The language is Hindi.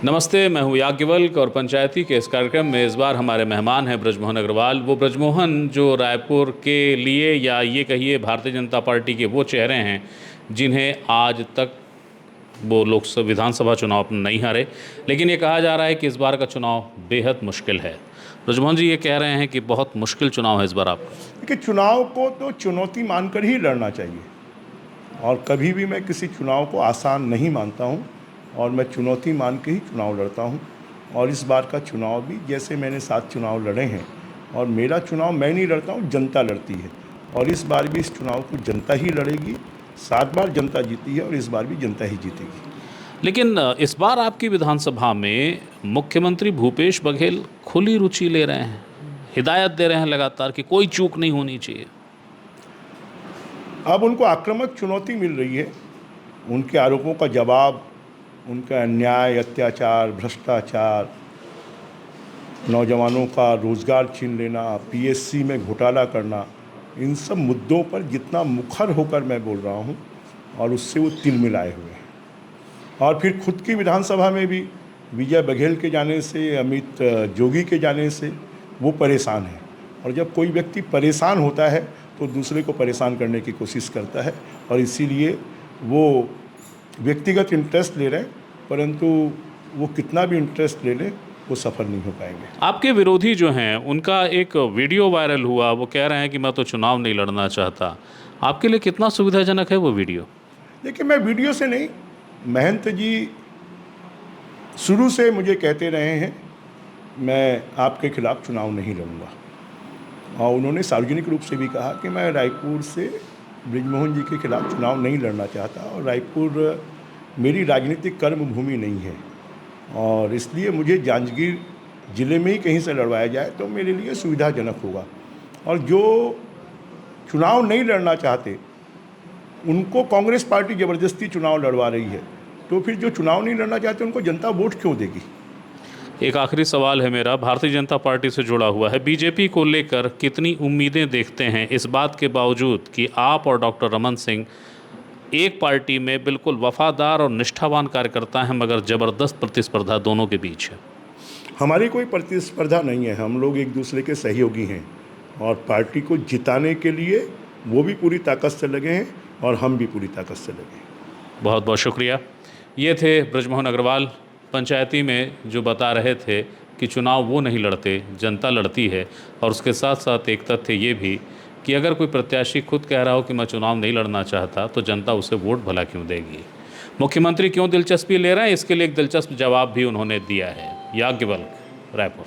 नमस्ते, मैं हूँ याज्ञवल्क्य और पंचायती के इस कार्यक्रम में इस बार हमारे मेहमान हैं ब्रजमोहन अग्रवाल। वो ब्रजमोहन जो रायपुर के लिए या ये कहिए भारतीय जनता पार्टी के वो चेहरे हैं जिन्हें आज तक वो लोकसभा विधानसभा चुनाव अपना नहीं हारे, लेकिन ये कहा जा रहा है कि इस बार का चुनाव बेहद मुश्किल है। ब्रजमोहन जी ये कह रहे हैं कि बहुत मुश्किल चुनाव है इस बार आपका। देखिए, चुनाव को तो चुनौती मानकर ही लड़ना चाहिए और कभी भी मैं किसी चुनाव को आसान नहीं मानता हूं और मैं चुनौती मान के ही चुनाव लड़ता हूं। और इस बार का चुनाव भी जैसे मैंने 7 चुनाव लड़े हैं और मेरा चुनाव मैं नहीं लड़ता हूं, जनता लड़ती है और इस बार भी इस चुनाव को जनता ही लड़ेगी। 7 बार जनता जीती है और इस बार भी जनता ही जीतेगी। लेकिन इस बार आपकी विधानसभा में मुख्यमंत्री भूपेश बघेल खुली रुचि ले रहे हैं, हिदायत दे रहे हैं लगातार कि कोई चूक नहीं होनी चाहिए। अब उनको आक्रामक चुनौती मिल रही है। उनके आरोपों का जवाब, उनका अन्याय, अत्याचार, भ्रष्टाचार, नौजवानों का रोज़गार छीन लेना, पीएससी में घोटाला करना, इन सब मुद्दों पर जितना मुखर होकर मैं बोल रहा हूँ और उससे वो तिल मिलाए हुए हैं। और फिर खुद की विधानसभा में भी विजय बघेल के जाने से, अमित जोगी के जाने से वो परेशान है। और जब कोई व्यक्ति परेशान होता है तो दूसरे को परेशान करने की कोशिश करता है और इसीलिए वो व्यक्तिगत इंटरेस्ट ले रहे हैं, परंतु वो कितना भी इंटरेस्ट ले लें वो सफल नहीं हो पाएंगे। आपके विरोधी जो हैं उनका एक वीडियो वायरल हुआ, वो कह रहे हैं कि मैं तो चुनाव नहीं लड़ना चाहता। आपके लिए कितना सुविधाजनक है वो वीडियो? देखिए, मैं वीडियो से नहीं, महंत जी शुरू से मुझे कहते रहे हैं मैं आपके खिलाफ चुनाव नहीं लड़ूंगा और उन्होंने सार्वजनिक रूप से भी कहा कि मैं रायपुर से ब्रजमोहन जी के खिलाफ चुनाव नहीं लड़ना चाहता और रायपुर मेरी राजनीतिक कर्मभूमि नहीं है और इसलिए मुझे जांजगीर ज़िले में ही कहीं से लड़वाया जाए तो मेरे लिए सुविधाजनक होगा। और जो चुनाव नहीं लड़ना चाहते उनको कांग्रेस पार्टी ज़बरदस्ती चुनाव लड़वा रही है, तो फिर जो चुनाव नहीं लड़ना चाहते उनको जनता वोट क्यों देगी? एक आखिरी सवाल है मेरा, भारतीय जनता पार्टी से जुड़ा हुआ है। बीजेपी को लेकर कितनी उम्मीदें देखते हैं इस बात के बावजूद कि आप और डॉक्टर रमन सिंह एक पार्टी में बिल्कुल वफादार और निष्ठावान कार्यकर्ता हैं, मगर ज़बरदस्त प्रतिस्पर्धा दोनों के बीच है? हमारी कोई प्रतिस्पर्धा नहीं है, हम लोग एक दूसरे के सहयोगी हैं और पार्टी को जिताने के लिए वो भी पूरी ताकत से लगे हैं और हम भी पूरी ताकत से लगे हैं। बहुत बहुत शुक्रिया। ये थे ब्रजमोहन अग्रवाल, पंचायती में जो बता रहे थे कि चुनाव वो नहीं लड़ते, जनता लड़ती है। और उसके साथ साथ एक तथ्य ये भी कि अगर कोई प्रत्याशी खुद कह रहा हो कि मैं चुनाव नहीं लड़ना चाहता तो जनता उसे वोट भला क्यों देगी। मुख्यमंत्री क्यों दिलचस्पी ले रहे हैं, इसके लिए एक दिलचस्प जवाब भी उन्होंने दिया है। याज्ञवल्क्य, रायपुर।